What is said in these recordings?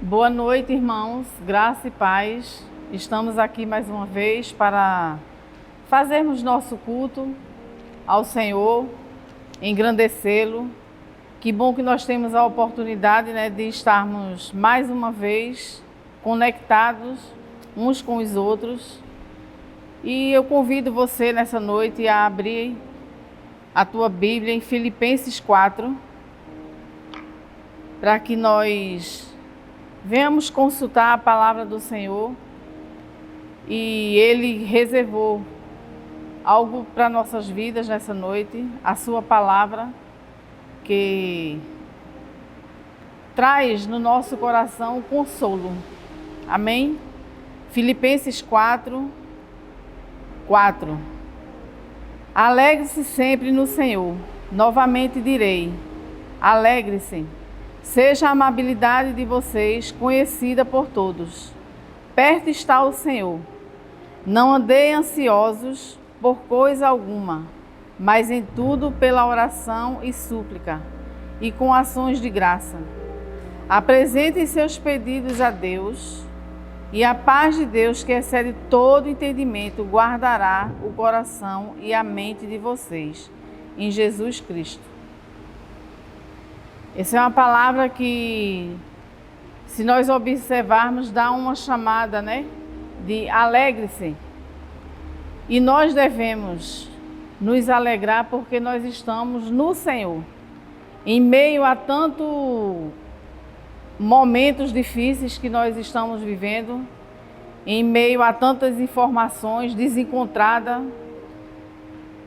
Boa noite, irmãos, graça e paz. Estamos aqui mais uma vez para fazermos nosso culto ao Senhor, engrandecê-lo. Que bom que nós temos a oportunidade, de estarmos mais uma vez conectados uns com os outros. E eu convido você nessa noite a abrir a tua Bíblia em Filipenses 4, para que nós venhamos consultar a palavra do Senhor, e Ele reservou algo para nossas vidas nessa noite, a sua palavra, que traz no nosso coração consolo. Amém? Filipenses 4. Alegre-se sempre no Senhor. Novamente direi, alegre-se. Seja a amabilidade de vocês conhecida por todos. Perto está o Senhor. Não andei ansiosos por coisa alguma, mas em tudo pela oração e súplica, e com ações de graça. Apresentem seus pedidos a Deus, e a paz de Deus, que excede todo entendimento, guardará o coração e a mente de vocês, em Jesus Cristo. Essa é uma palavra que, se nós observarmos, dá uma chamada, de alegre-se. E nós devemos nos alegrar porque nós estamos no Senhor. Em meio a tantos momentos difíceis que nós estamos vivendo, em meio a tantas informações desencontradas,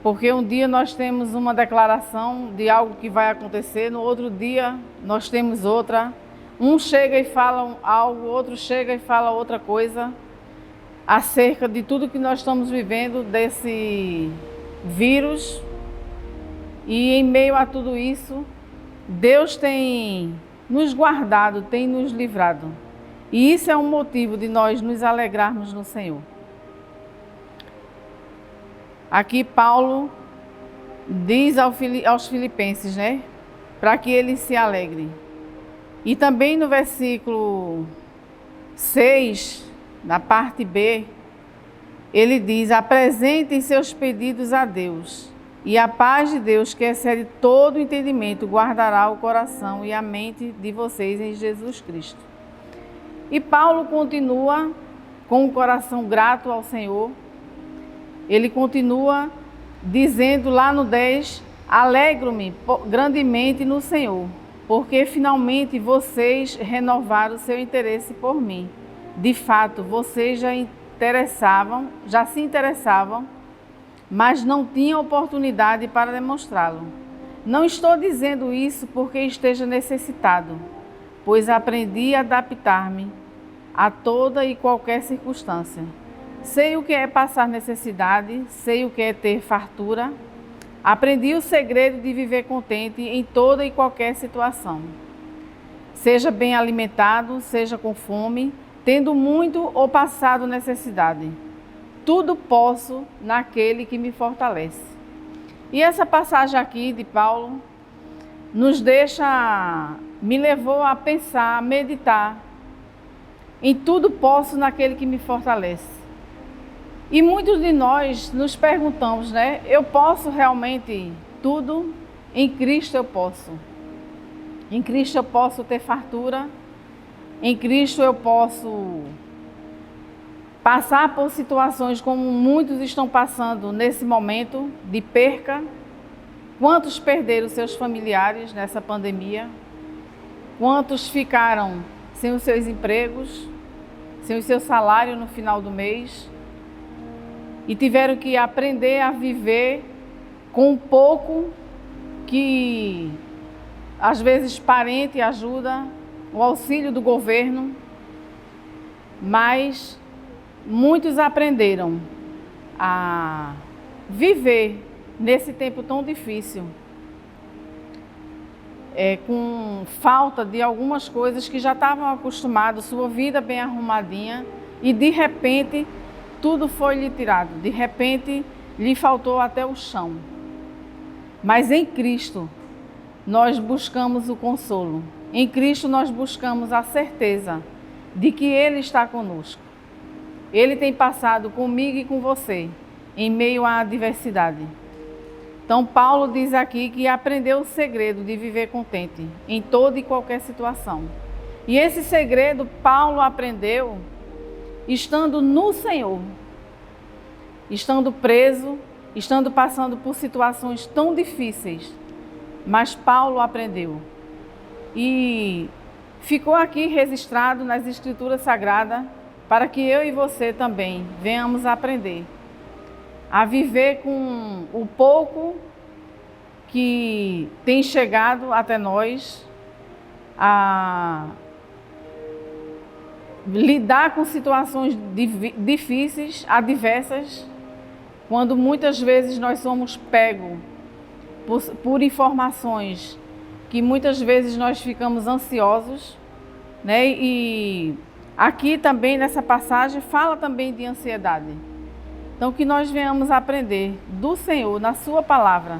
porque um dia nós temos uma declaração de algo que vai acontecer, no outro dia nós temos outra. Um chega e fala algo, outro chega e fala outra coisa, acerca de tudo que nós estamos vivendo desse vírus. E em meio a tudo isso, Deus tem nos guardado, tem nos livrado. E isso é um motivo de nós nos alegrarmos no Senhor. Aqui Paulo diz aos filipenses, para que eles se alegrem. E também no versículo 6, na parte B, ele diz: apresentem seus pedidos a Deus, e a paz de Deus, que excede todo entendimento, guardará o coração e a mente de vocês em Jesus Cristo. E Paulo continua com o coração grato ao Senhor. Ele continua dizendo lá no 10, alegro-me grandemente no Senhor, porque finalmente vocês renovaram o seu interesse por mim. De fato, vocês já se interessavam, mas não tinham oportunidade para demonstrá-lo. Não estou dizendo isso porque esteja necessitado, pois aprendi a adaptar-me a toda e qualquer circunstância. Sei o que é passar necessidade, sei o que é ter fartura. Aprendi o segredo de viver contente em toda e qualquer situação. Seja bem alimentado, seja com fome, tendo muito ou passado necessidade. Tudo posso naquele que me fortalece. E essa passagem aqui de Paulo me levou a pensar, a meditar. Em tudo posso naquele que me fortalece. E muitos de nós nos perguntamos, eu posso realmente tudo? Em Cristo eu posso. Em Cristo eu posso ter fartura. Em Cristo eu posso passar por situações como muitos estão passando nesse momento de perca. Quantos perderam seus familiares nessa pandemia? Quantos ficaram sem os seus empregos, sem o seu salário no final do mês? E tiveram que aprender a viver com um pouco que, às vezes, parente ajuda, o auxílio do governo, mas muitos aprenderam a viver nesse tempo tão difícil, com falta de algumas coisas que já estavam acostumados, sua vida bem arrumadinha, e de repente tudo foi lhe tirado, de repente lhe faltou até o chão. Mas em Cristo nós buscamos o consolo. Em Cristo nós buscamos a certeza de que Ele está conosco. Ele tem passado comigo e com você em meio à adversidade. Então Paulo diz aqui que aprendeu o segredo de viver contente em toda e qualquer situação. E esse segredo Paulo aprendeu estando no Senhor, estando preso, estando passando por situações tão difíceis. Mas Paulo aprendeu e ficou aqui registrado nas Escrituras Sagradas para que eu e você também venhamos aprender a viver com o pouco que tem chegado até nós, a lidar com situações difíceis, adversas, quando muitas vezes nós somos pegos por informações que muitas vezes nós ficamos ansiosos, né? E aqui também nessa passagem fala também de ansiedade. Então que nós venhamos aprender do Senhor, na sua palavra,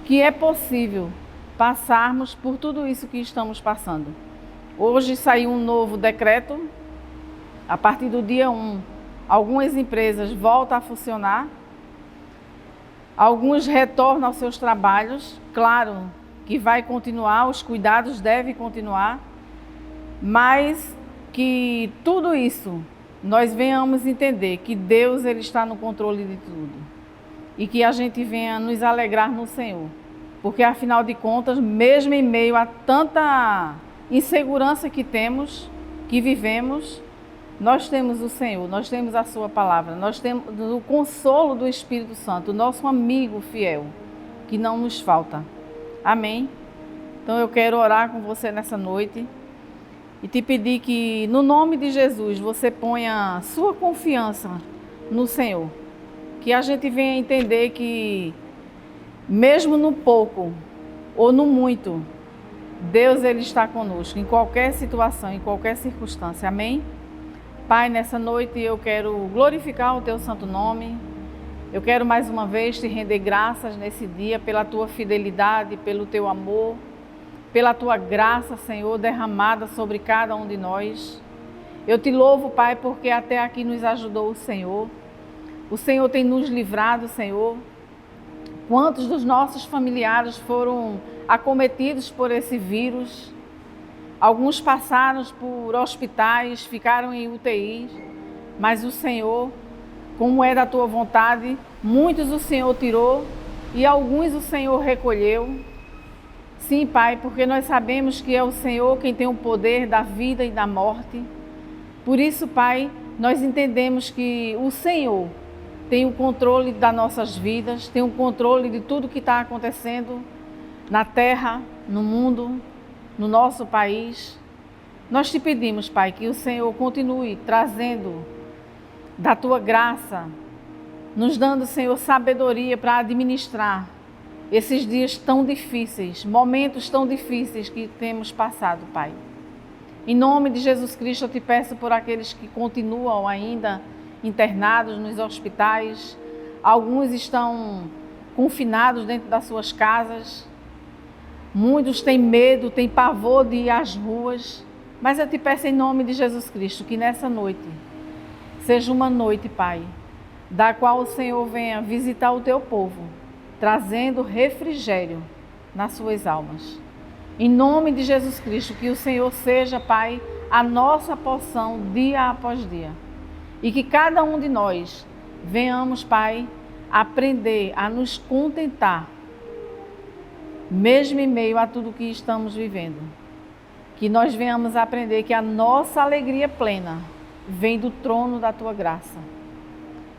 que é possível passarmos por tudo isso que estamos passando. Hoje saiu um novo decreto, a partir do dia 1, algumas empresas voltam a funcionar, alguns retornam aos seus trabalhos, claro que vai continuar, os cuidados devem continuar, mas que tudo isso nós venhamos entender que Deus ele está no controle de tudo e que a gente venha nos alegrar no Senhor, porque afinal de contas, mesmo em meio a tanta insegurança que temos, que vivemos, nós temos o Senhor, nós temos a sua palavra, nós temos o consolo do Espírito Santo, nosso amigo fiel, que não nos falta. Amém? Então eu quero orar com você nessa noite e te pedir que, no nome de Jesus, você ponha sua confiança no Senhor. Que a gente venha entender que, mesmo no pouco ou no muito, Deus ele está conosco, em qualquer situação, em qualquer circunstância. Amém? Pai, nessa noite eu quero glorificar o Teu santo nome. Eu quero mais uma vez te render graças nesse dia pela Tua fidelidade, pelo Teu amor, pela Tua graça, Senhor, derramada sobre cada um de nós. Eu te louvo, Pai, porque até aqui nos ajudou o Senhor. O Senhor tem nos livrado, Senhor. Quantos dos nossos familiares foram acometidos por esse vírus? Alguns passaram por hospitais, ficaram em UTI, mas o Senhor, como é da Tua vontade, muitos o Senhor tirou e alguns o Senhor recolheu. Sim, Pai, porque nós sabemos que é o Senhor quem tem o poder da vida e da morte. Por isso, Pai, nós entendemos que o Senhor tem o controle das nossas vidas, tem o controle de tudo que está acontecendo na terra, no mundo, no nosso país. Nós te pedimos, Pai, que o Senhor continue trazendo da Tua graça, nos dando, Senhor, sabedoria para administrar esses dias tão difíceis, momentos tão difíceis que temos passado, Pai. Em nome de Jesus Cristo, eu te peço por aqueles que continuam ainda internados nos hospitais, alguns estão confinados dentro das suas casas, muitos têm medo, têm pavor de ir às ruas, mas eu te peço em nome de Jesus Cristo que nessa noite seja uma noite, Pai, da qual o Senhor venha visitar o Teu povo, trazendo refrigério nas suas almas. Em nome de Jesus Cristo, que o Senhor seja, Pai, a nossa porção dia após dia. E que cada um de nós venhamos, Pai, aprender a nos contentar, mesmo em meio a tudo que estamos vivendo. Que nós venhamos aprender que a nossa alegria plena vem do trono da Tua graça.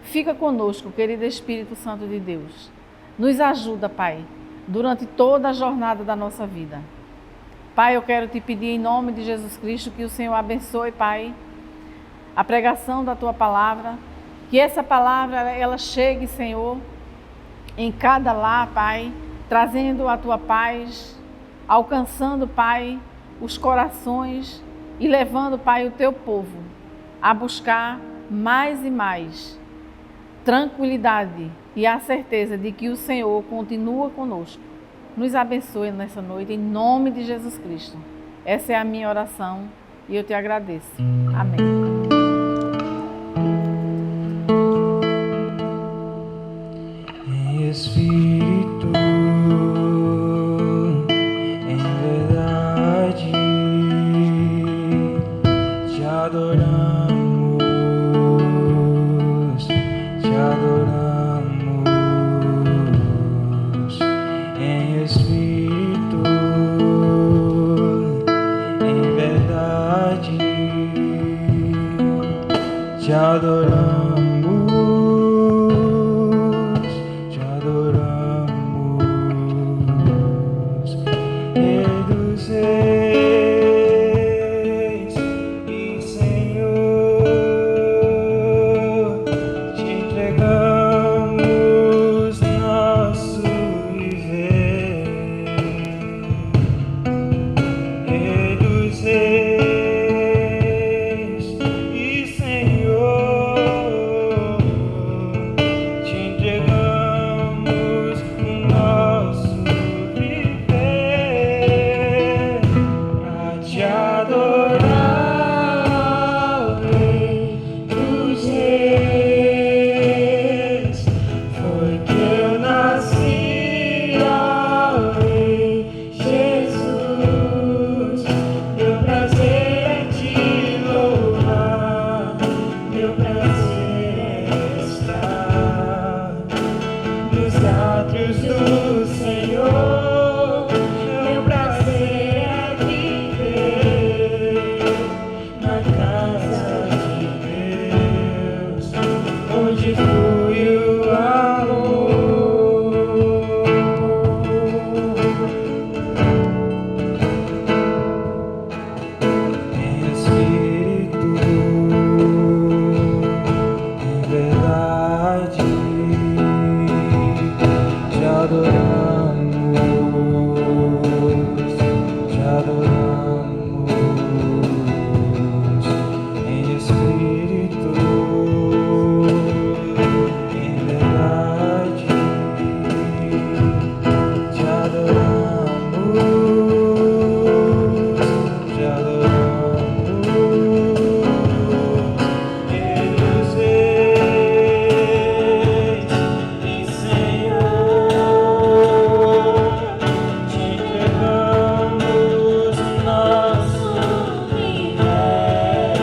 Fica conosco, querido Espírito Santo de Deus. Nos ajuda, Pai, durante toda a jornada da nossa vida. Pai, eu quero te pedir em nome de Jesus Cristo que o Senhor abençoe, Pai, a pregação da Tua palavra, que essa palavra ela chegue, Senhor, em cada lar, Pai, trazendo a Tua paz, alcançando, Pai, os corações e levando, Pai, o Teu povo a buscar mais e mais tranquilidade e a certeza de que o Senhor continua conosco. Nos abençoe nessa noite, em nome de Jesus Cristo. Essa é a minha oração e eu te agradeço. Amém. Em espírito, em verdade, te adoramos, te adoramos. Em espírito, em verdade, te adoramos, te adoramos. Rei dos reis e Senhor, te entregamos nosso viver. Rei dos reis e Senhor, te entregamos o nosso viver pra te adorar, Rei dos reis. Foi que eu nasci, ó Rei Jesus. Meu prazer é te louvar, meu prazer é estar nos átrios do Senhor. Meu prazer é viver na casa de Deus, onde flui o amor. Em espírito, em verdade, te adoramos, te adoramos. Em espírito, em verdade, te adoramos, te adoramos. Rei dos reis e Senhor, te entregamos nosso viver.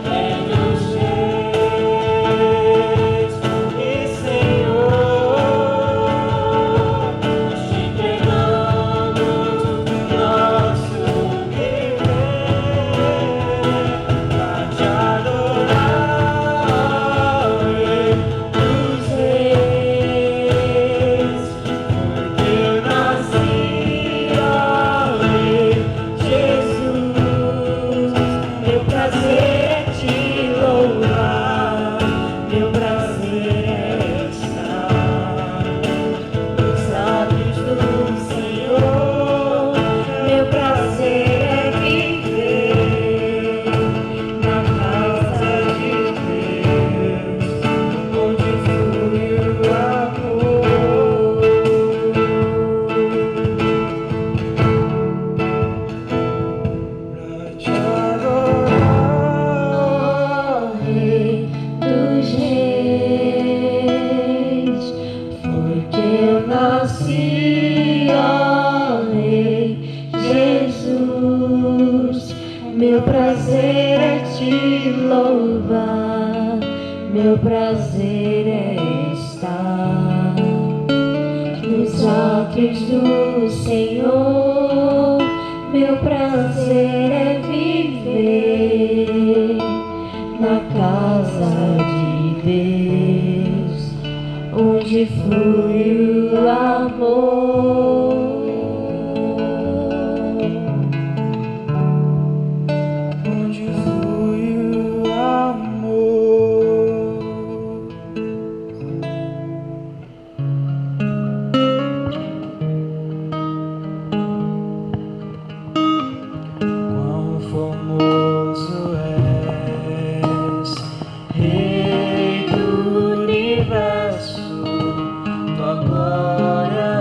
Rei dos reis e Senhor, te entregamos nosso viver pra te adorar, Rei dos reis. Porque eu nasci, ó Rei Jesus. Meu prazer é te louvar, meu prazer é estar nos átrios do Senhor. Meu prazer é viver na casa de Deus, onde flui o amor. Pra te adorar, Rei dos reis. Foi que eu nasci, ó Rei Jesus. Meu prazer é te louvar, meu prazer é estar nos átrios do Senhor. Meu prazer é viver na casa de Deus, onde flui o amor. Onde flui o amor. Quão formoso és, Rei do universo, tua glória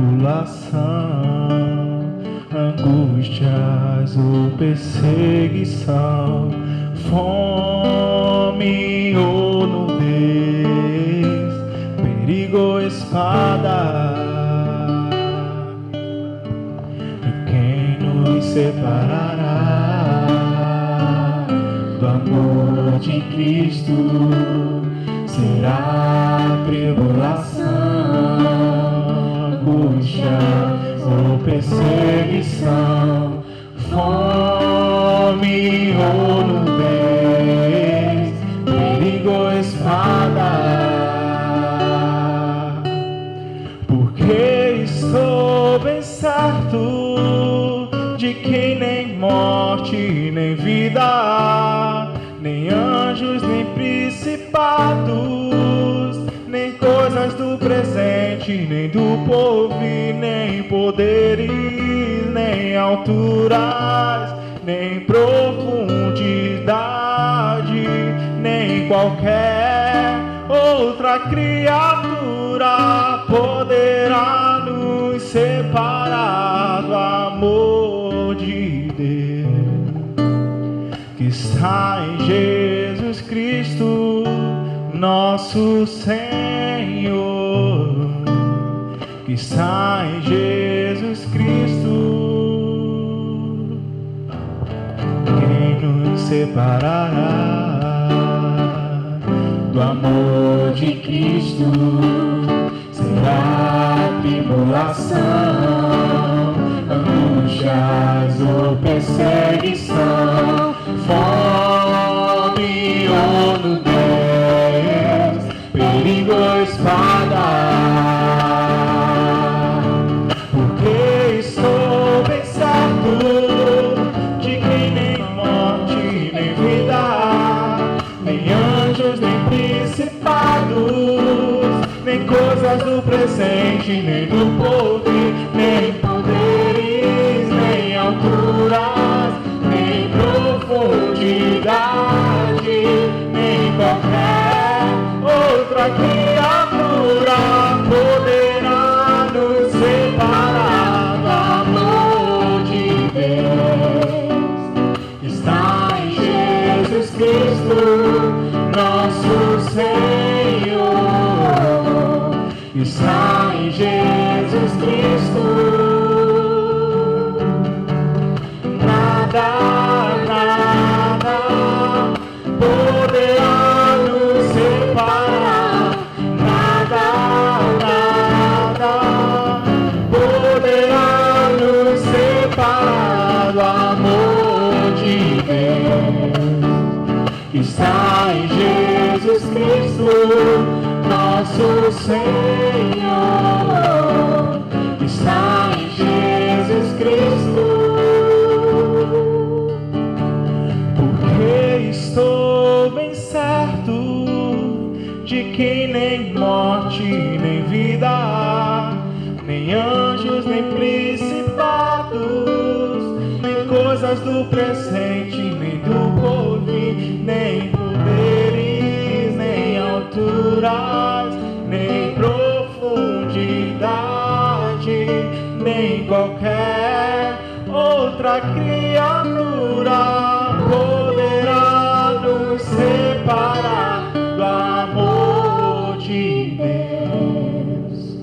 tribulação, angústias ou perseguição, fome ou nudez, perigo ou espada. E quem nos separará do amor de Cristo? Será tribulação, angústia ou perseguição, fome ou nudez, perigo ou espada. Porque estou bem certo de que nem morte, nem vida, nem anjos, nem principados, nem coisas do presente, nem do porvir, nem poderes, nem alturas, nem profundidade, nem qualquer outra criatura poderá nos separar do amor de Deus que está em Jesus Cristo, nosso Senhor, que está em Jesus Cristo. Quem nos separará do amor de Cristo? Será tribulação, angústias ou perseguição, fome ou nudez, perigo ou espada. Porque estou bem certo de que nem morte, nem vida, nem anjos, nem principados, nem coisas do presente, nem do porvir, nem poderes, nem alturas, nem profundidade, nem qualquer outra criatura poderá nos separar do amor de Deus que está em Jesus Cristo, nosso Senhor, que está em Jesus Cristo. Nada poderá nos separar, nada poderá nos separar do amor de Deus que está em Jesus Cristo, nosso Senhor, que está em Jesus Cristo. Estou bem certo de que nem morte, nem vida, nem anjos, nem principados, nem coisas do presente, nem do porvir, nem poderes, nem alturas, nem profundidade, nem qualquer outra criatura poderá nos separar do amor de Deus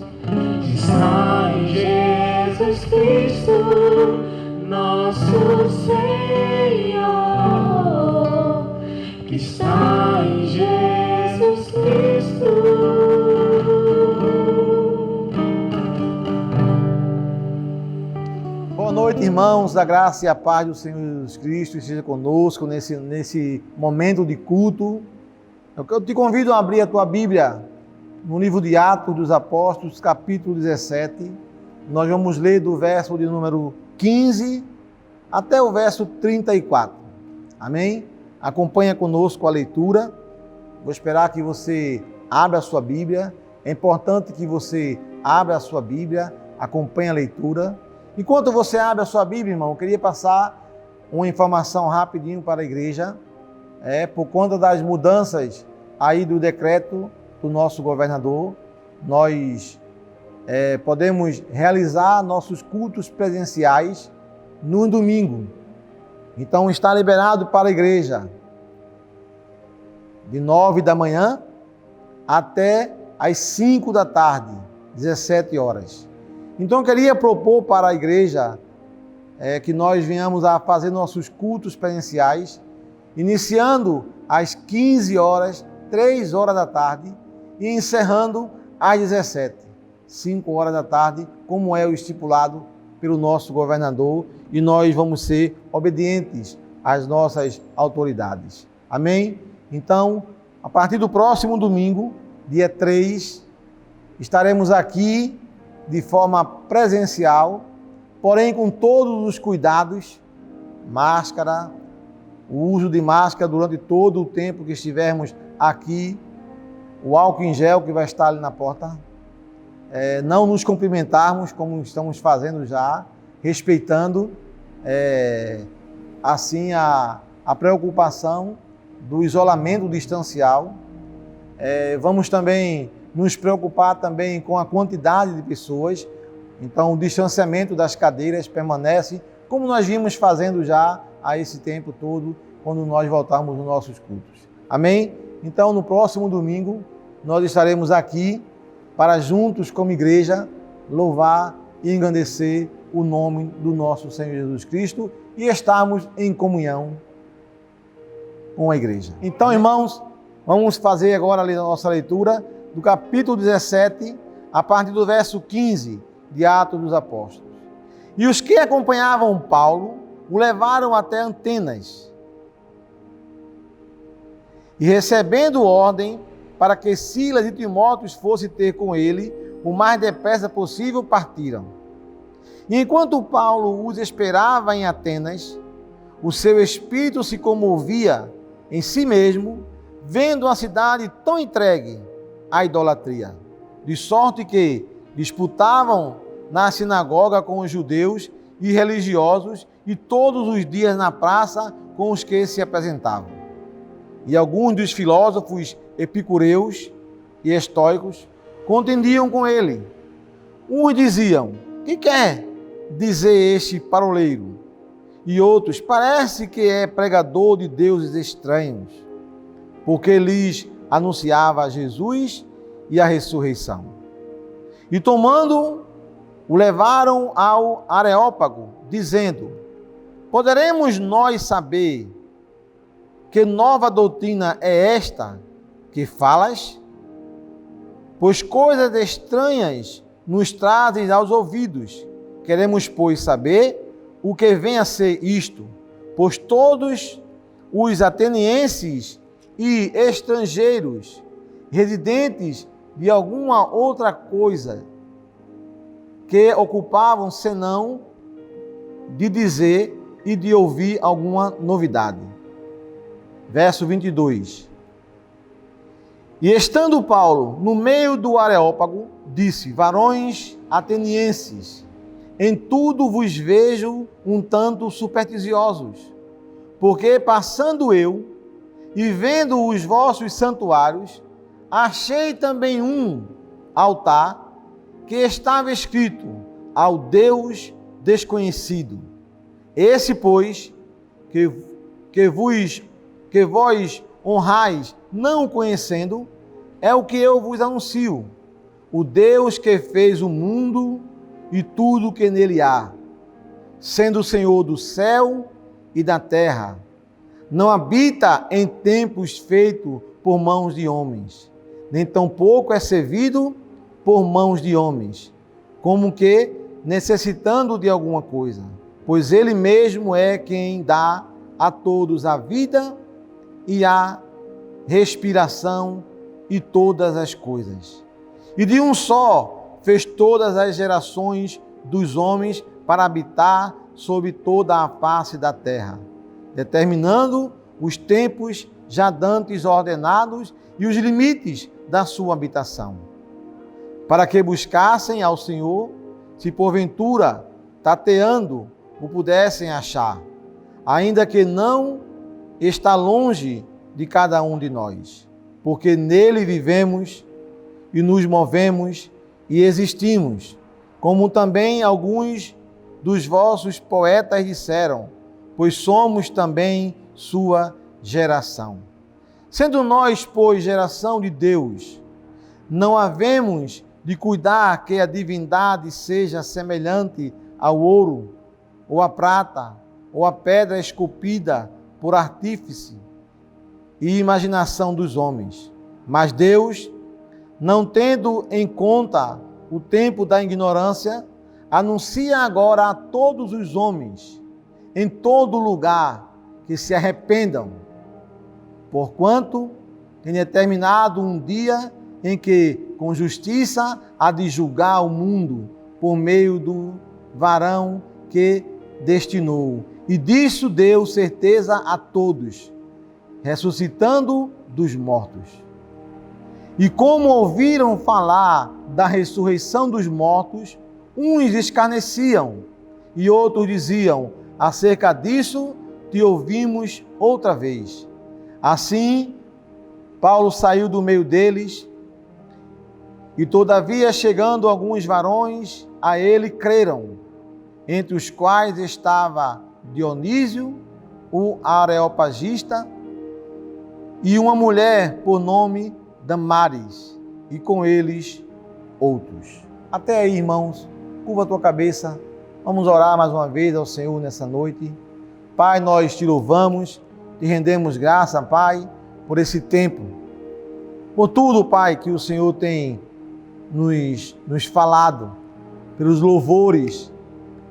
que está em Jesus Cristo, nosso Senhor, que está em Jesus Cristo. Boa noite, irmãos, a graça e a paz do Senhor Jesus Cristo esteja conosco nesse momento de culto. Eu te convido a abrir a tua Bíblia no livro de Atos dos Apóstolos, capítulo 17. Nós vamos ler do verso de número 15 até o verso 34. Amém? Acompanha conosco a leitura. Vou esperar que você abra a sua Bíblia. É importante que você abra a sua Bíblia, acompanhe a leitura. Enquanto você abre a sua Bíblia, irmão, eu queria passar uma informação rapidinho para a igreja, por conta das mudanças aí do decreto do nosso governador. Nós podemos realizar nossos cultos presenciais no domingo. Então está liberado para a igreja de 9 da manhã até às 5 da tarde, 17 horas. Então eu queria propor para a igreja que nós venhamos a fazer nossos cultos presenciais, iniciando às 15 horas, 3 horas da tarde, e encerrando às 17, 5 horas da tarde, como é o estipulado pelo nosso governador, e nós vamos ser obedientes às nossas autoridades. Amém? Então, a partir do próximo domingo, dia 3, estaremos aqui de forma presencial, porém com todos os cuidados, máscara, o uso de máscara durante todo o tempo que estivermos aqui, o álcool em gel que vai estar ali na porta, não nos cumprimentarmos como estamos fazendo já, respeitando assim a preocupação do isolamento distancial. Vamos também nos preocupar também com a quantidade de pessoas. Então o distanciamento das cadeiras permanece como nós vimos fazendo já há esse tempo todo, quando nós voltarmos nos nossos cultos. Amém? Então no próximo domingo nós estaremos aqui para juntos como igreja louvar e engrandecer o nome do nosso Senhor Jesus Cristo e estarmos em comunhão com a igreja. Então, irmãos, vamos fazer agora a nossa leitura do capítulo 17, a partir do verso 15 de Atos dos Apóstolos. E os que acompanhavam Paulo o levaram até Atenas. E recebendo ordem para que Silas e Timóteo fossem ter com ele, o mais depressa possível partiram. E enquanto Paulo os esperava em Atenas, o seu espírito se comovia em si mesmo, vendo a cidade tão entregue à idolatria, de sorte que disputavam na sinagoga com os judeus e religiosos e todos os dias na praça com os que se apresentavam. E alguns dos filósofos epicureus e estoicos contendiam com ele. Uns diziam: que quer dizer este paroleiro? E outros: parece que é pregador de deuses estranhos, porque lhes anunciava Jesus e a ressurreição. E tomando-o, o levaram ao Areópago, dizendo: poderemos nós saber que nova doutrina é esta que falas? Pois coisas estranhas nos trazem aos ouvidos. Queremos, pois, saber o que vem a ser isto, pois todos os atenienses e estrangeiros, residentes de alguma outra coisa, que ocupavam senão de dizer e de ouvir alguma novidade. Verso 22. E estando Paulo no meio do Areópago, disse: varões atenienses, em tudo vos vejo um tanto supersticiosos, porque passando eu e vendo os vossos santuários, achei também um altar que estava escrito: ao Deus desconhecido. Esse, pois, que vós honrais não conhecendo, é o que eu vos anuncio: o Deus que fez o mundo e tudo que nele há, sendo o Senhor do céu e da terra, não habita em templos feitos por mãos de homens, nem tampouco é servido por mãos de homens, como que necessitando de alguma coisa, pois ele mesmo é quem dá a todos a vida e a respiração e todas as coisas. E de um só fez todas as gerações dos homens para habitar sobre toda a face da terra, determinando os tempos já dantes ordenados e os limites da sua habitação, para que buscassem ao Senhor, se porventura, tateando, o pudessem achar, ainda que não está longe de cada um de nós, porque nele vivemos e nos movemos e existimos, como também alguns dos vossos poetas disseram, pois somos também sua geração. Sendo nós, pois, geração de Deus, não havemos de cuidar que a divindade seja semelhante ao ouro, ou à prata, ou à pedra esculpida por artífice e imaginação dos homens. Mas Deus, não tendo em conta o tempo da ignorância, anuncia agora a todos os homens, em todo lugar, que se arrependam, porquanto tem determinado um dia em que, com justiça, há de julgar o mundo por meio do varão que destinou. E disso deu certeza a todos, ressuscitando dos mortos. E como ouviram falar da ressurreição dos mortos, uns escarneciam e outros diziam, acerca disso te ouvimos outra vez. Assim, Paulo saiu do meio deles e, todavia, chegando alguns varões, a ele creram, entre os quais estava Dionísio, o Areopagista, e uma mulher por nome Damaris, e com eles outros. Até aí, irmãos, curva a tua cabeça, vamos orar mais uma vez ao Senhor nessa noite. Pai, nós te louvamos, te rendemos graça, Pai, por esse tempo, por tudo, Pai, que o Senhor tem nos falado, pelos louvores,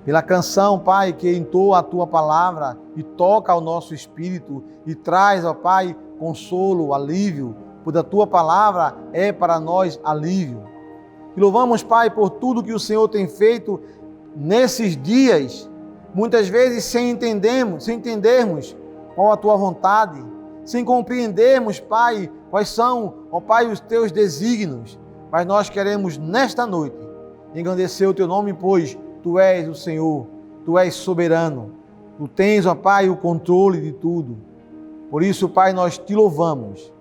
pela canção, Pai, que entoa a Tua palavra e toca ao nosso espírito e traz, ó Pai, consolo, alívio, pois a Tua palavra é para nós alívio. E louvamos, Pai, por tudo que o Senhor tem feito nesses dias, muitas vezes sem entendermos qual a Tua vontade, sem compreendermos, Pai, quais são, ó Pai, os Teus desígnios. Mas nós queremos, nesta noite, engrandecer o Teu nome, pois Tu és o Senhor, Tu és soberano, Tu tens, ó Pai, o controle de tudo. Por isso, Pai, nós Te louvamos.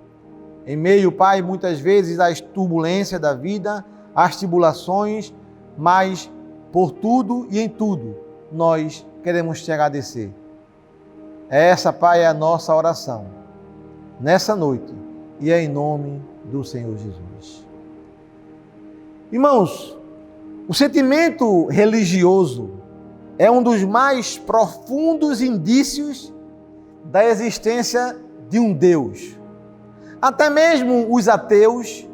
Em meio, Pai, muitas vezes às turbulências da vida, às tribulações, mas por tudo e em tudo, nós queremos Te agradecer. Essa, Pai, é a nossa oração, nessa noite, e é em nome do Senhor Jesus. Irmãos, o sentimento religioso é um dos mais profundos indícios da existência de um Deus. Até mesmo os ateus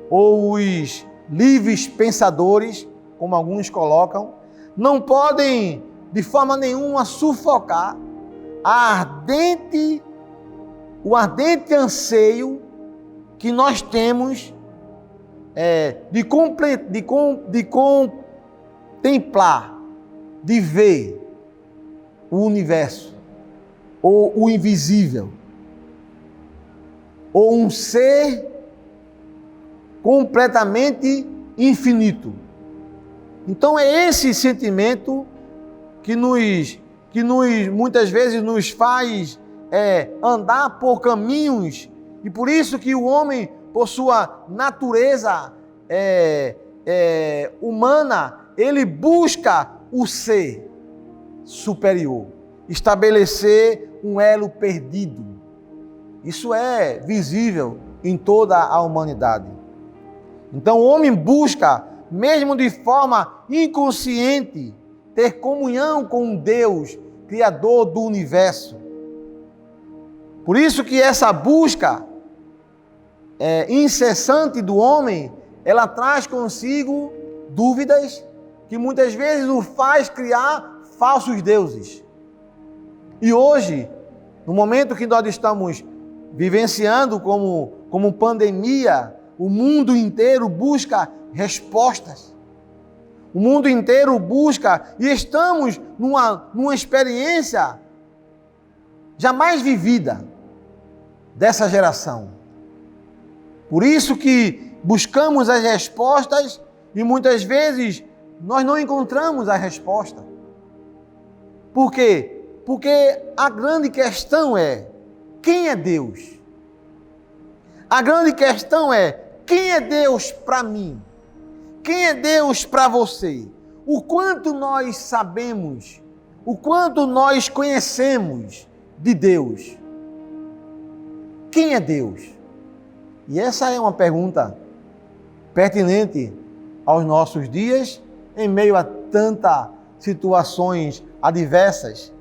ou os livres pensadores, como alguns colocam, não podem de forma nenhuma sufocar o ardente anseio que nós temos de contemplar, de ver o universo, ou o invisível, ou um ser completamente infinito. Então é esse sentimento que muitas vezes nos faz andar por caminhos, e por isso que o homem, por sua natureza humana, ele busca o ser superior, estabelecer um elo perdido. Isso é visível em toda a humanidade. Então o homem busca, mesmo de forma inconsciente, ter comunhão com Deus, Criador do universo. Por isso que essa busca incessante do homem, ela traz consigo dúvidas que muitas vezes o faz criar falsos deuses. E hoje, no momento que nós estamos vivenciando como pandemia, o mundo inteiro busca respostas. O mundo inteiro busca, e estamos numa experiência jamais vivida dessa geração. Por isso que buscamos as respostas e muitas vezes nós não encontramos a resposta. Por quê? Porque a grande questão é: quem é Deus? A grande questão é: quem é Deus para mim? Quem é Deus para você? O quanto nós sabemos, o quanto nós conhecemos de Deus? Quem é Deus? E essa é uma pergunta pertinente aos nossos dias, em meio a tantas situações adversas,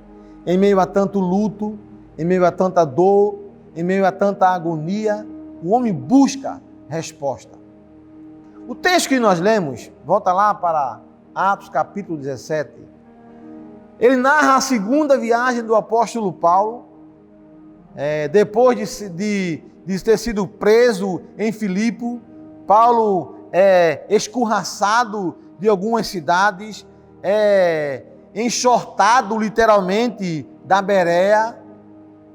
em meio a tanto luto, em meio a tanta dor, em meio a tanta agonia. O homem busca resposta. O texto que nós lemos, volta lá para Atos capítulo 17, ele narra a segunda viagem do apóstolo Paulo, depois de ter sido preso em Filipe. Paulo é escorraçado de algumas cidades, enxortado literalmente da Bereia.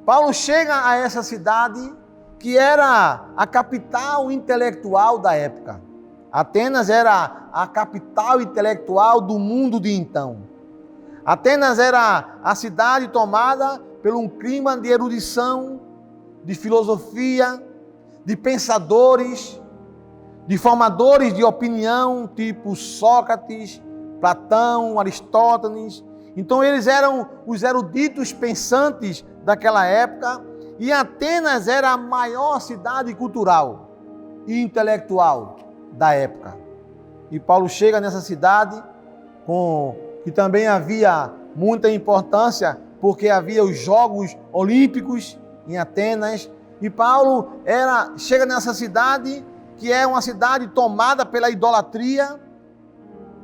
Paulo chega a essa cidade que era a capital intelectual da época. Atenas era a capital intelectual do mundo de então. Atenas era a cidade tomada por um clima de erudição, de filosofia, de pensadores, de formadores de opinião, tipo Sócrates, Platão, Aristóteles. Então eles eram os eruditos pensantes daquela época, e Atenas era a maior cidade cultural e intelectual da época. E Paulo chega nessa cidade, que também havia muita importância, porque havia os Jogos Olímpicos em Atenas, e Paulo chega nessa cidade, que é uma cidade tomada pela idolatria.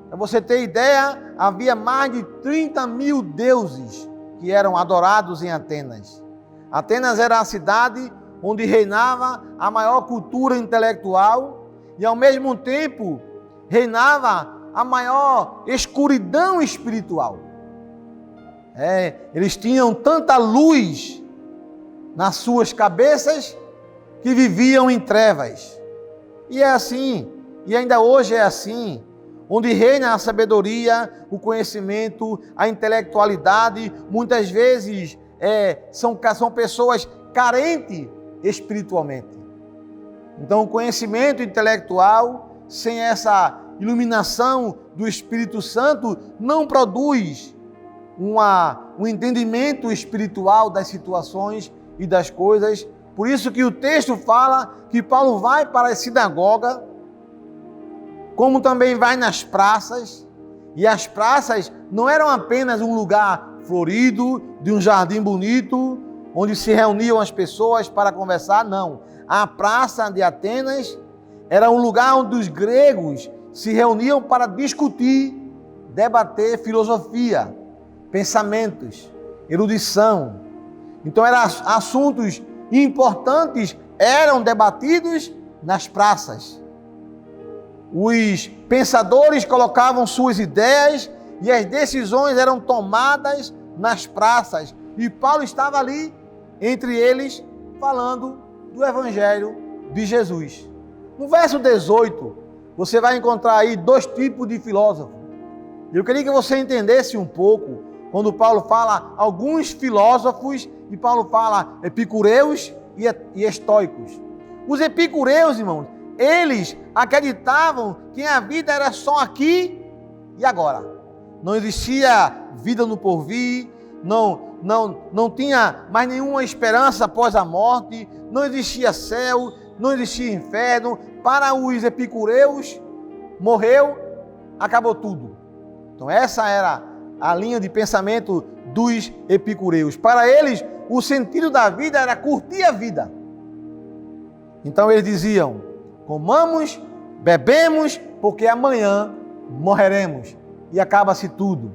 Para você ter ideia, havia mais de 30 mil deuses que eram adorados em Atenas. Atenas era a cidade onde reinava a maior cultura intelectual e, ao mesmo tempo, reinava a maior escuridão espiritual. Eles tinham tanta luz nas suas cabeças que viviam em trevas. E é assim, e ainda hoje é assim, onde reina a sabedoria, o conhecimento, a intelectualidade. Muitas vezes são pessoas carentes espiritualmente. Então, o conhecimento intelectual, sem essa iluminação do Espírito Santo, não produz um entendimento espiritual das situações e das coisas. Por isso que o texto fala que Paulo vai para a sinagoga, como também vai nas praças, e as praças não eram apenas um lugar florido, de um jardim bonito, onde se reuniam as pessoas para conversar, não. A praça de Atenas era um lugar onde os gregos se reuniam para discutir, debater filosofia, pensamentos, erudição. Então eram assuntos importantes, eram debatidos nas praças. Os pensadores colocavam suas ideias e as decisões eram tomadas nas praças. E Paulo estava ali, entre eles, falando do Evangelho de Jesus. No verso 18, você vai encontrar aí dois tipos de filósofos. Eu queria que você entendesse um pouco, quando Paulo fala alguns filósofos, e Paulo fala epicureus e estoicos. Os epicureus, irmãos, eles acreditavam que a vida era só aqui e agora. Não existia vida no porvir, não tinha mais nenhuma esperança após a morte, não existia céu, não existia inferno. Para os epicureus, morreu, acabou tudo. Então essa era a linha de pensamento dos epicureus. Para eles, o sentido da vida era curtir a vida. Então eles diziam: comamos, bebemos, porque amanhã morreremos. E acaba-se tudo.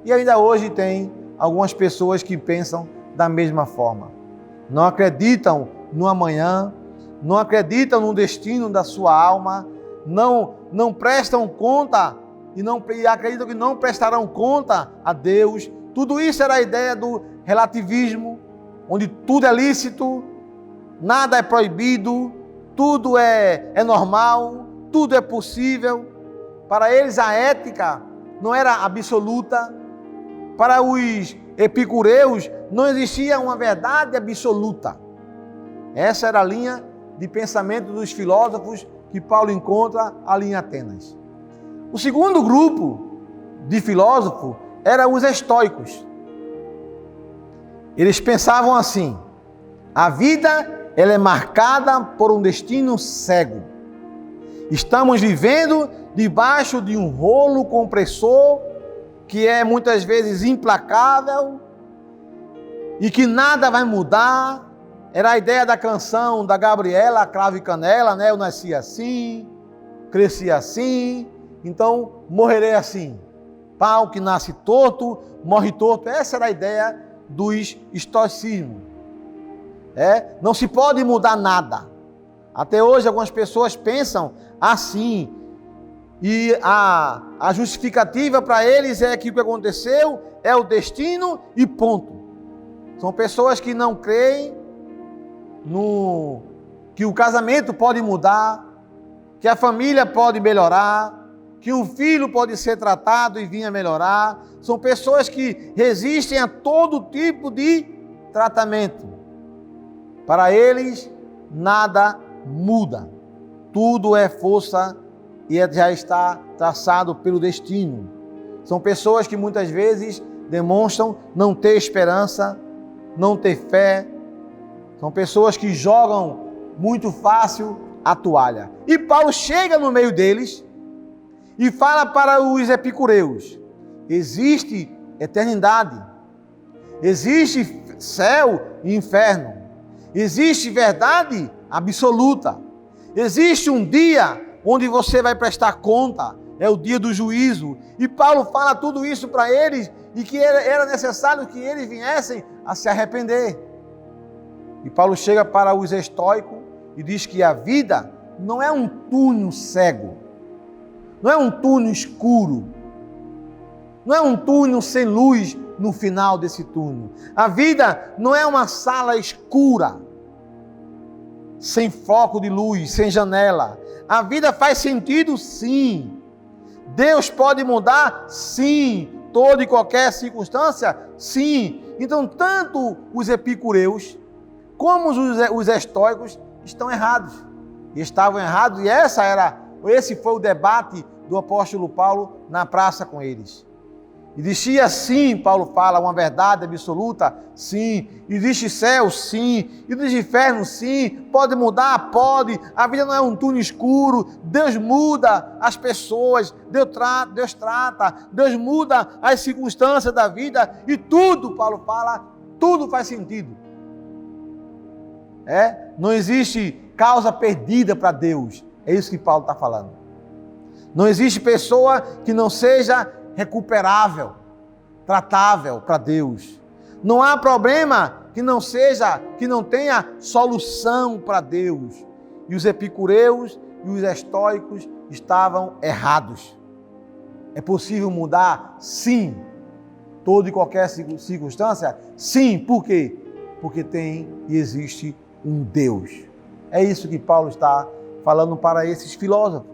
E ainda hoje tem algumas pessoas que pensam da mesma forma. Não acreditam no amanhã, não acreditam no destino da sua alma, não prestam conta e acreditam que não prestarão conta a Deus. Tudo isso era a ideia do relativismo, onde tudo é lícito, nada é proibido, tudo é normal, tudo é possível. Para eles a ética não era absoluta. Para os epicureus não existia uma verdade absoluta. Essa era a linha de pensamento dos filósofos que Paulo encontra ali em Atenas. O segundo grupo de filósofos eram os estoicos. Eles pensavam assim: a vida ela é marcada por um destino cego. Estamos vivendo debaixo de um rolo compressor que é muitas vezes implacável e que nada vai mudar. Era a ideia da canção da Gabriela Cravo e Canela, né? Eu nasci assim, cresci assim, então morrerei assim. Pau que nasce torto, morre torto. Essa era a ideia dos estoicismos. Não se pode mudar nada. Até hoje algumas pessoas pensam assim. E a justificativa para eles é que o que aconteceu é o destino e ponto. São pessoas que não creem que o casamento pode mudar, que a família pode melhorar, que um filho pode ser tratado e vir a melhorar. São pessoas que resistem a todo tipo de tratamento. Para eles, nada muda. Tudo é força e já está traçado pelo destino. São pessoas que muitas vezes demonstram não ter esperança, não ter fé. São pessoas que jogam muito fácil a toalha. E Paulo chega no meio deles e fala para os epicureus: existe eternidade, existe céu e inferno, existe verdade absoluta, existe um dia onde você vai prestar conta, é o dia do juízo. E Paulo fala tudo isso para eles e que era necessário que eles viessem a se arrepender. E Paulo chega para os estoicos e diz que a vida não é um túnel cego, não é um túnel escuro, não é um túnel sem luz no final desse túnel. A vida não é uma sala escura, sem foco de luz, sem janela. A vida faz sentido, sim. Deus pode mudar, sim. Toda e qualquer circunstância, sim. Então, tanto os epicureus como os estoicos estão errados. E estavam errados, e esse foi o debate do apóstolo Paulo na praça com eles. Existe sim, Paulo fala, uma verdade absoluta? Sim. Existe céu? Sim. Existe inferno? Sim. Pode mudar? Pode. A vida não é um túnel escuro. Deus muda as pessoas. Deus trata. Deus muda as circunstâncias da vida. E tudo, Paulo fala, tudo faz sentido. Não existe causa perdida para Deus. É isso que Paulo está falando. Não existe pessoa que não seja recuperável, tratável para Deus. Não há problema que não tenha solução para Deus. E os epicureus e os estoicos estavam errados. É possível mudar? Sim. Toda e qualquer circunstância? Sim. Por quê? Porque tem e existe um Deus. É isso que Paulo está falando para esses filósofos.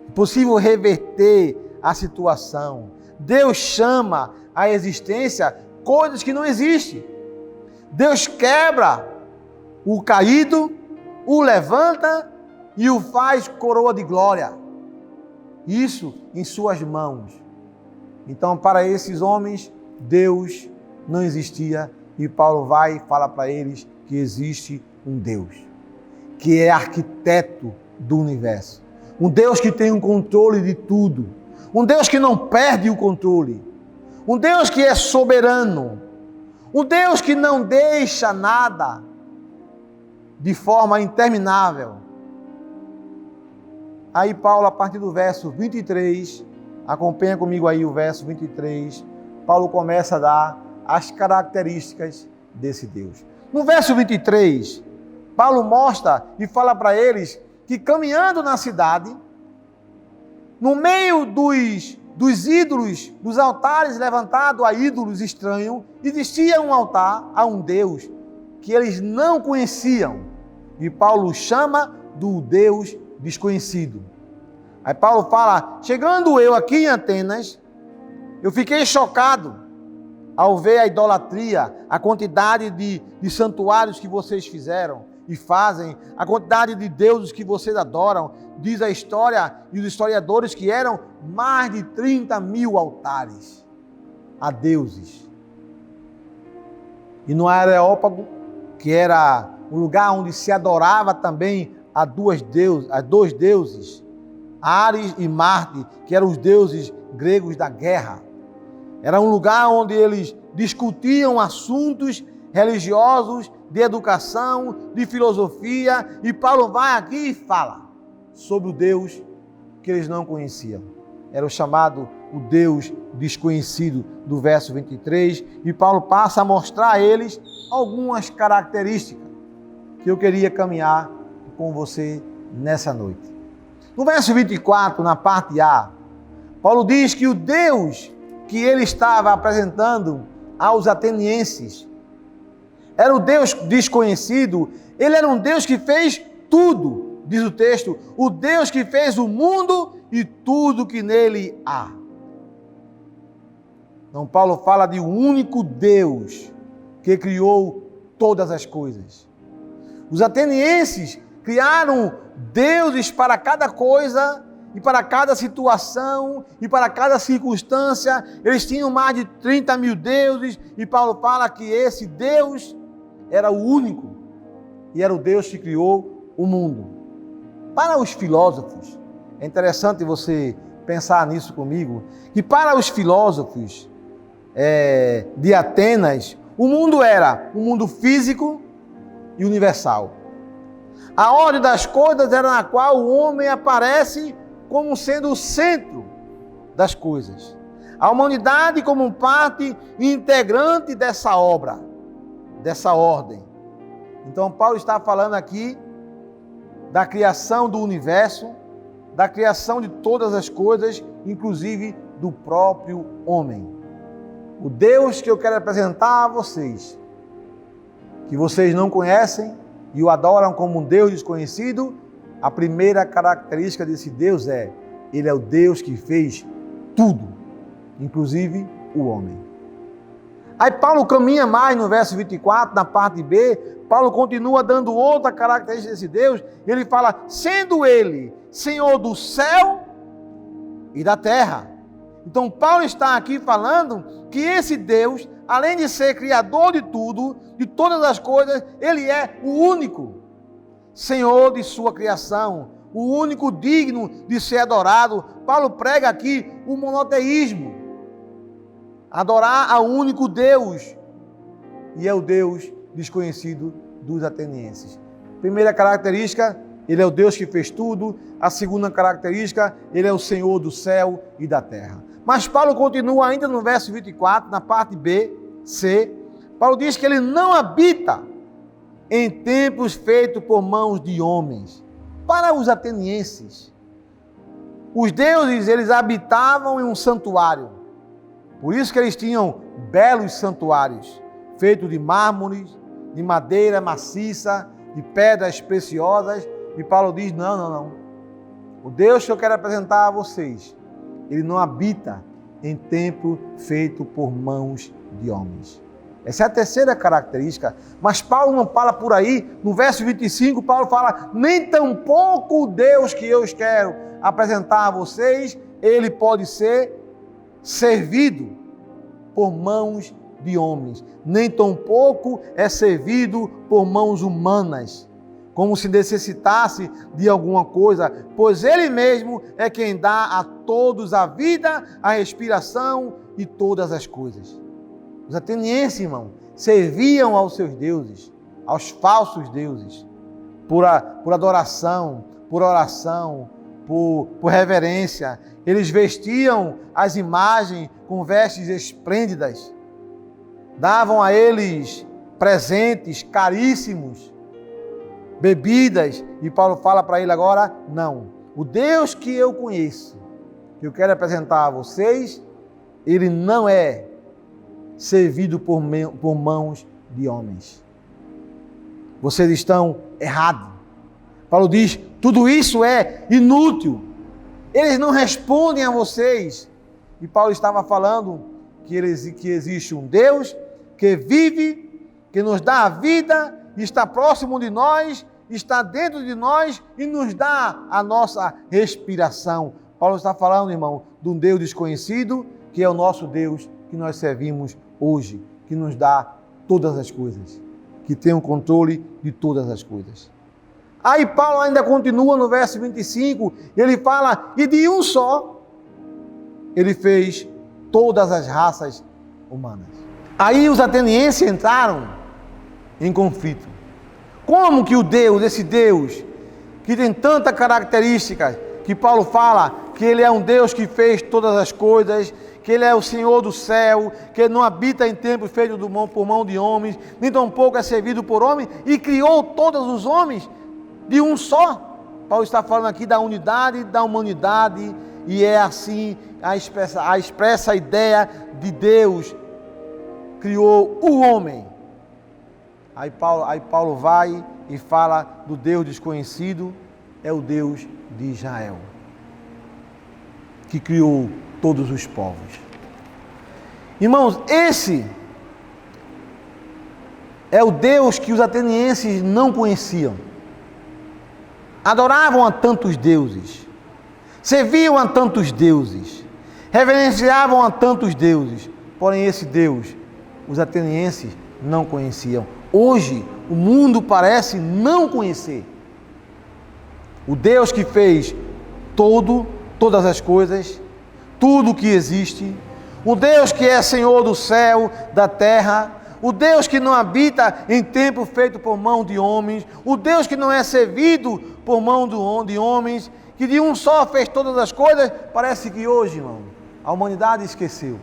É possível reverter a situação. Deus chama à existência coisas que não existem. Deus quebra o caído, o levanta e o faz coroa de glória. Isso em suas mãos. Então, para esses homens, Deus não existia, e Paulo vai e fala para eles que existe um Deus, que é arquiteto do universo. Um Deus que tem um controle de tudo. Um Deus que não perde o controle. Um Deus que é soberano. Um Deus que não deixa nada de forma interminável. Aí Paulo, a partir do verso 23, acompanha comigo aí o verso 23, Paulo começa a dar as características desse Deus. No verso 23, Paulo mostra e fala para eles que caminhando na cidade, no meio dos ídolos, dos altares levantados a ídolos estranhos, existia um altar a um Deus que eles não conheciam. E Paulo chama do Deus desconhecido. Aí Paulo fala: chegando eu aqui em Atenas, eu fiquei chocado ao ver a idolatria, a quantidade de santuários que vocês fizeram. e fazem, a quantidade de deuses que vocês adoram. Diz a história e os historiadores que eram mais de 30 mil altares a deuses. E no Areópago, que era um lugar onde se adorava também a dois deuses, Ares e Marte, que eram os deuses gregos da guerra. Era um lugar onde eles discutiam assuntos religiosos, de educação, de filosofia, e Paulo vai aqui e fala sobre o Deus que eles não conheciam. Era o chamado o Deus desconhecido do verso 23, e Paulo passa a mostrar a eles algumas características que eu queria caminhar com você nessa noite. No verso 24, na parte A, Paulo diz que o Deus que ele estava apresentando aos atenienses era o Deus desconhecido. Ele era um Deus que fez tudo, diz o texto, o Deus que fez o mundo e tudo que nele há. Então Paulo fala de um único Deus que criou todas as coisas. Os atenienses criaram deuses para cada coisa e para cada situação e para cada circunstância. Eles tinham mais de 30 mil deuses, e Paulo fala que esse Deus era o único e era o Deus que criou o mundo. Para os filósofos, é interessante você pensar nisso comigo, que para os filósofos de Atenas, o mundo era um mundo físico e universal. A ordem das coisas era na qual o homem aparece como sendo o centro das coisas. A humanidade como parte integrante dessa obra, dessa ordem. Então Paulo está falando aqui da criação do universo, da criação de todas as coisas, inclusive do próprio homem. O Deus que eu quero apresentar a vocês, que vocês não conhecem e o adoram como um Deus desconhecido, a primeira característica desse Deus ele é o Deus que fez tudo, inclusive o homem. Aí Paulo caminha mais no verso 24, na parte B, Paulo continua dando outra característica desse Deus, ele fala, sendo ele Senhor do céu e da terra. Então Paulo está aqui falando que esse Deus, além de ser criador de tudo, de todas as coisas, ele é o único Senhor de sua criação, o único digno de ser adorado. Paulo prega aqui o monoteísmo, adorar ao único Deus, e é o Deus desconhecido dos atenienses. Primeira característica, ele é o Deus que fez tudo. A segunda característica, ele é o Senhor do céu e da terra. Mas Paulo continua ainda no verso 24, na parte B, C. Paulo diz que ele não habita em templos feitos por mãos de homens. Para os atenienses, os deuses, eles habitavam em um santuário. Por isso que eles tinham belos santuários, feitos de mármores, de madeira maciça, de pedras preciosas. E Paulo diz, não. O Deus que eu quero apresentar a vocês, ele não habita em templo feito por mãos de homens. Essa é a terceira característica. Mas Paulo não fala por aí. No verso 25, Paulo fala, nem tampouco o Deus que eu quero apresentar a vocês, ele pode ser servido por mãos de homens. Nem tampouco é servido por mãos humanas, como se necessitasse de alguma coisa, pois ele mesmo é quem dá a todos a vida, a respiração e todas as coisas. Os atenienses, irmão, serviam aos seus deuses, aos falsos deuses, por adoração, por oração, por reverência. Eles vestiam as imagens com vestes esplêndidas, davam a eles presentes caríssimos, bebidas, e Paulo fala para ele agora, não, o Deus que eu conheço, que eu quero apresentar a vocês, ele não é servido por mãos de homens. Vocês estão errados. Paulo diz, tudo isso é inútil, eles não respondem a vocês. E Paulo estava falando que existe um Deus que vive, que nos dá a vida está próximo de nós, está dentro de nós e nos dá a nossa respiração. Paulo está falando, irmão, de um Deus desconhecido, que é o nosso Deus que nós servimos hoje, que nos dá todas as coisas, que tem o controle de todas as coisas. Aí Paulo ainda continua no verso 25, ele fala, e de um só, ele fez todas as raças humanas. Aí os atenienses entraram em conflito. Como que o Deus, esse Deus, que tem tantas características, que Paulo fala que ele é um Deus que fez todas as coisas, que ele é o Senhor do céu, que ele não habita em templo feito por mão de homens, nem tampouco é servido por homens, e criou todos os homens de um só. Paulo está falando aqui da unidade da humanidade, e é assim a expressa ideia de Deus criou o homem. Aí Paulo vai e fala do Deus desconhecido, é o Deus de Israel, que criou todos os povos. Irmãos, esse é o Deus que os atenienses não conheciam. Adoravam a tantos deuses, serviam a tantos deuses, reverenciavam a tantos deuses, porém esse Deus os atenienses não conheciam. Hoje o mundo parece não conhecer o Deus que fez todas as coisas, tudo o que existe, o Deus que é Senhor do céu, da terra, o Deus que não habita em templo feito por mão de homens, o Deus que não é servido por mão de homens, que de um só fez todas as coisas. Parece que hoje, irmão, a humanidade esqueceu.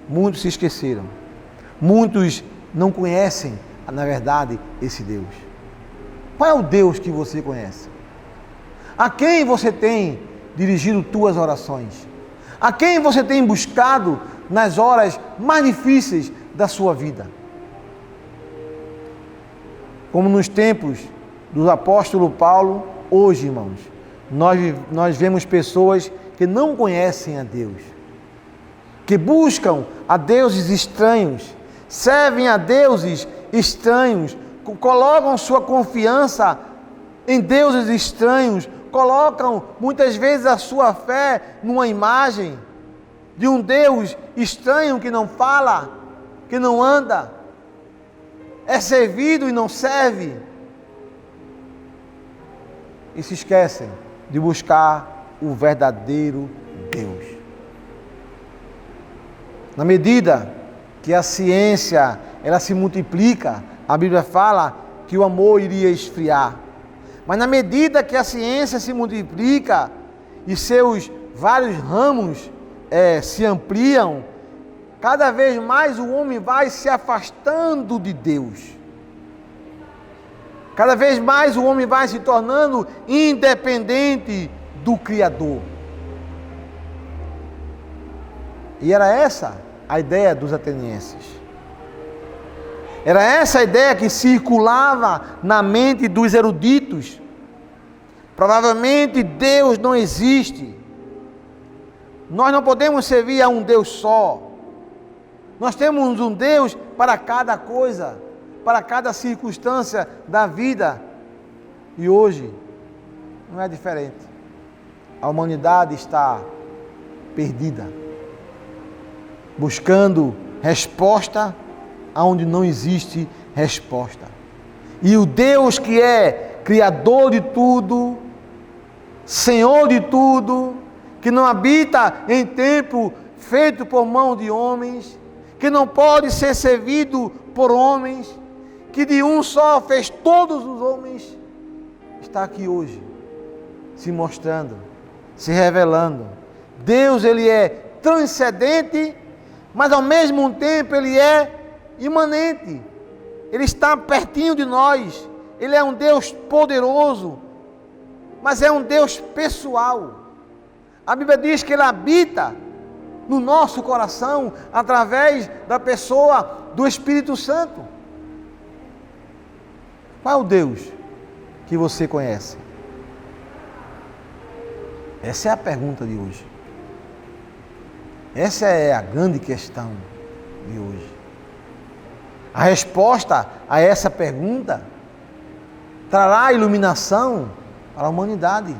Muitos se esqueceram. Muitos não conhecem, na verdade, esse Deus. Qual é o Deus que você conhece? A quem você tem dirigido tuas orações? A quem você tem buscado nas horas mais difíceis da sua vida? Como nos tempos do apóstolo Paulo, hoje, irmãos, nós vemos pessoas que não conhecem a Deus, que buscam a deuses estranhos, servem a deuses estranhos, colocam sua confiança em deuses estranhos, colocam muitas vezes a sua fé numa imagem de um Deus estranho que não fala, que não anda, é servido e não serve, e se esquecem de buscar o verdadeiro Deus. Na medida que a ciência ela se multiplica, a Bíblia fala que o amor iria esfriar. Mas na medida que a ciência se multiplica e seus vários ramos se ampliam, cada vez mais o homem vai se afastando de Deus. Cada vez mais o homem vai se tornando independente do Criador. E era essa a ideia dos atenienses. Era essa a ideia que circulava na mente dos eruditos. Provavelmente Deus não existe. Nós não podemos servir a um Deus só. Nós temos um Deus para cada coisa, para cada circunstância da vida. E hoje não é diferente. A humanidade está perdida, buscando resposta aonde não existe resposta. E o Deus que é Criador de tudo, Senhor de tudo, que não habita em templo feito por mão de homens, que não pode ser servido por homens, que de um só fez todos os homens, está aqui hoje, se mostrando, se revelando. Deus, ele é transcendente, mas ao mesmo tempo ele é imanente. Ele está pertinho de nós. Ele é um Deus poderoso, mas é um Deus pessoal. A Bíblia diz que ele habita no nosso coração através da pessoa do Espírito Santo. Qual é o Deus que você conhece? Essa é a pergunta de hoje. Essa é a grande questão de hoje. A resposta a essa pergunta trará iluminação para a humanidade.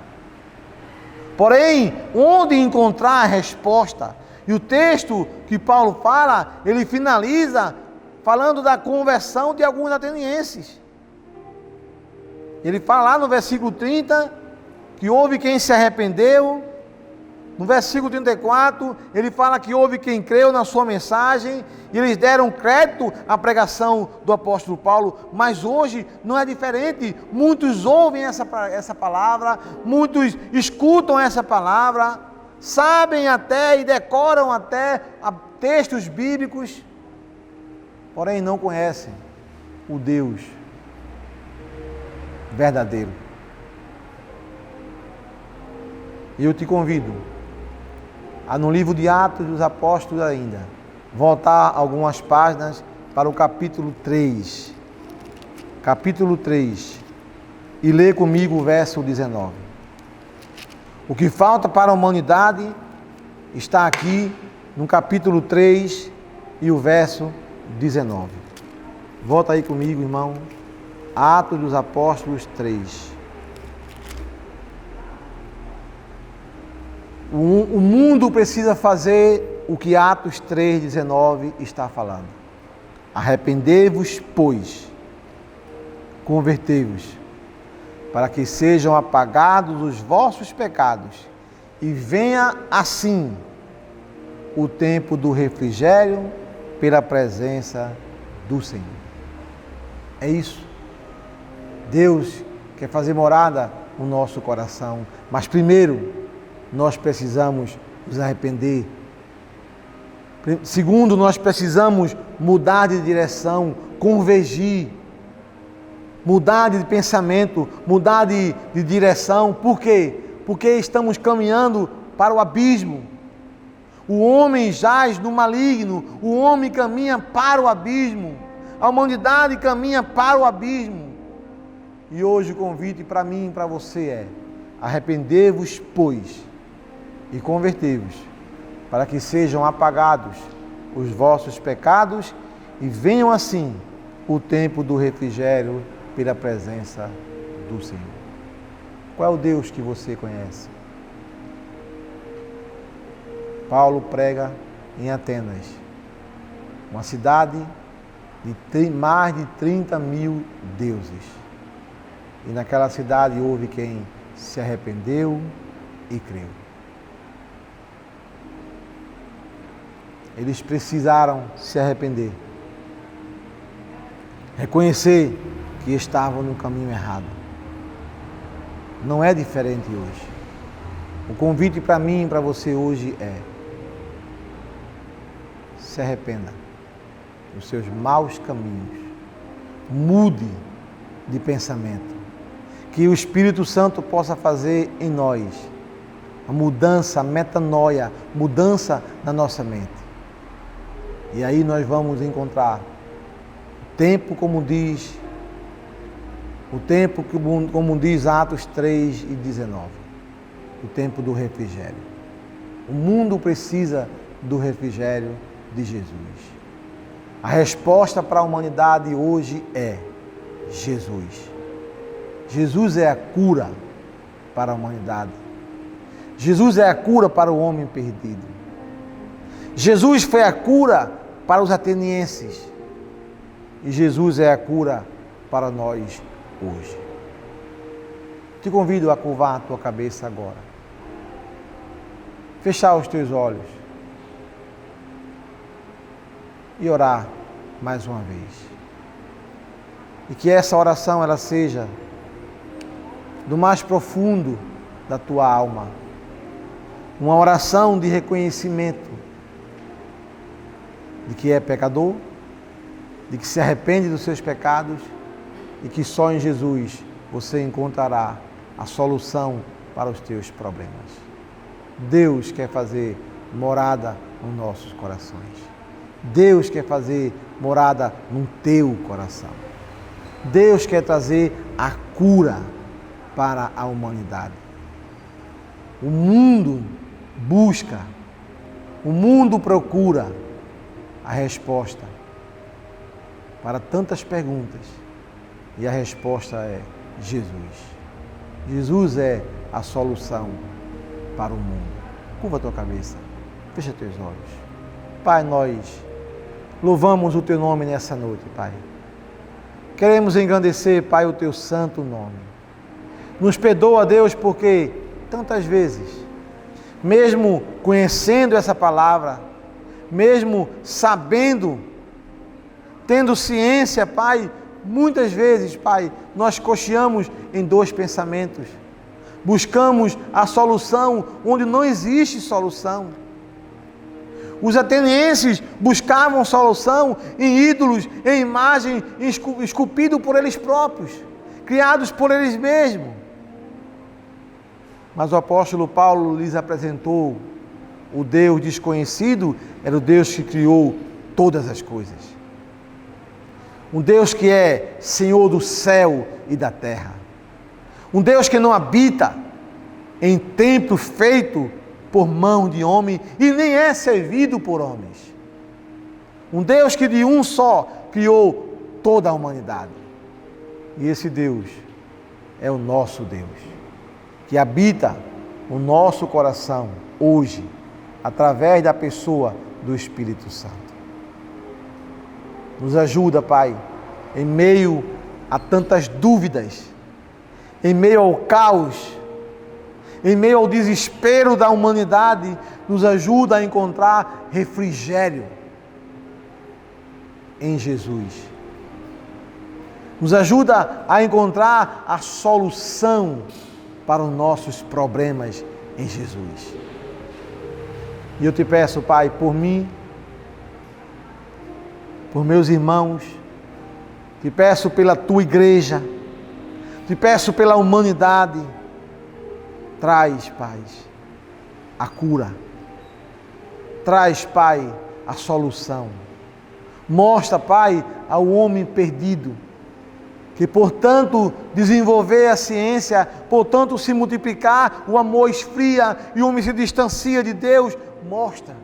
Porém, onde encontrar a resposta? E o texto que Paulo fala, ele finaliza falando da conversão de alguns atenienses. Ele fala lá no versículo 30 que houve quem se arrependeu. No versículo 34, ele fala que houve quem creu na sua mensagem e eles deram crédito à pregação do apóstolo Paulo, mas hoje não é diferente. Muitos ouvem essa palavra, muitos escutam essa palavra, sabem até e decoram até textos bíblicos, porém não conhecem o Deus verdadeiro. E eu te convido a, no livro de Atos dos Apóstolos ainda, voltar algumas páginas para o capítulo 3. Capítulo 3. E ler comigo o verso 19. O que falta para a humanidade está aqui no capítulo 3 e o verso 19. Volta aí comigo, irmão. Atos dos Apóstolos 3. O mundo precisa fazer o que Atos 3,19 está falando. Arrependei-vos, pois, convertei-vos, para que sejam apagados os vossos pecados, e venha assim o tempo do refrigério pela presença do Senhor. É isso. Deus quer fazer morada no nosso coração, mas primeiro nós precisamos nos arrepender. Segundo, nós precisamos mudar de direção, convergir, mudar de pensamento, mudar de direção. Por quê? Porque estamos caminhando para o abismo. O homem jaz no maligno, o homem caminha para o abismo, a humanidade caminha para o abismo. E hoje o convite para mim e para você é: arrependei-vos, pois, e convertei-vos, para que sejam apagados os vossos pecados e venham assim o tempo do refrigério pela presença do Senhor. Qual é o Deus que você conhece? Paulo prega em Atenas, uma cidade de mais de 30 mil deuses. E naquela cidade houve quem se arrependeu e creu. Eles precisaram se arrepender, reconhecer que estavam no caminho errado. Não é diferente hoje. O convite para mim e para você hoje é: se arrependa dos seus maus caminhos, mude de pensamento, que o Espírito Santo possa fazer em nós a mudança, a metanoia, mudança na nossa mente. E aí nós vamos encontrar o tempo, como diz Atos 3:19, o tempo do refrigério. O mundo precisa do refrigério de Jesus. A resposta para a humanidade hoje é Jesus. Jesus é a cura para a humanidade. Jesus é a cura para o homem perdido. Jesus foi a cura para os atenienses. E Jesus é a cura para nós hoje. Te convido a curvar a tua cabeça agora. Fechar os teus olhos. E orar mais uma vez. E que essa oração ela seja do mais profundo da tua alma. Uma oração de reconhecimento de que é pecador, de que se arrepende dos seus pecados e que só em Jesus você encontrará a solução para os teus problemas. Deus quer fazer morada nos nossos corações. Deus quer fazer morada no teu coração. Deus quer trazer a cura para a humanidade. O mundo busca, o mundo procura a resposta para tantas perguntas. E a resposta é Jesus. Jesus é a solução para o mundo. Curva a tua cabeça, fecha teus olhos. Pai, nós louvamos o teu nome nessa noite, Pai. Queremos engrandecer, Pai, o teu santo nome. Nos perdoa, Deus, porque tantas vezes, mesmo conhecendo essa palavra, mesmo sabendo, tendo ciência, Pai, muitas vezes, Pai, nós cocheamos em dois pensamentos. Buscamos a solução onde não existe solução. Os atenienses buscavam solução em ídolos, em imagem esculpido por eles próprios, criados por eles mesmos. Mas o apóstolo Paulo lhes apresentou o Deus desconhecido, era o Deus que criou todas as coisas. Um Deus que é Senhor do céu e da terra. Um Deus que não habita em templo feito por mão de homem e nem é servido por homens. Um Deus que de um só criou toda a humanidade. E esse Deus é o nosso Deus, que habita o nosso coração hoje, através da pessoa do Espírito Santo. Nos ajuda, Pai, em meio a tantas dúvidas, em meio ao caos, em meio ao desespero da humanidade, nos ajuda a encontrar refrigério em Jesus. Nos ajuda a encontrar a solução para os nossos problemas em Jesus. E eu te peço, Pai, por mim, por meus irmãos, te peço pela tua igreja, te peço pela humanidade, traz, Pai, a cura, traz, Pai, a solução. Mostra, Pai, ao homem perdido, que por tanto desenvolver a ciência, por tanto se multiplicar, o amor esfria e o homem se distancia de Deus. Mostra.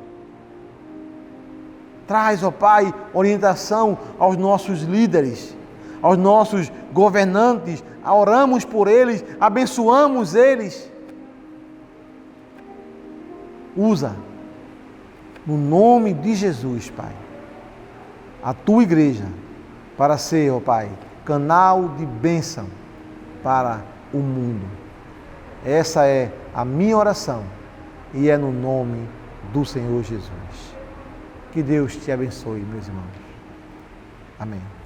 Traz, ó Pai, orientação aos nossos líderes, aos nossos governantes. Oramos por eles, abençoamos eles. Usa, no nome de Jesus, Pai, a tua igreja para ser, ó Pai, canal de bênção para o mundo. Essa é a minha oração e é no nome do Senhor Jesus. Que Deus te abençoe, meus irmãos. Amém.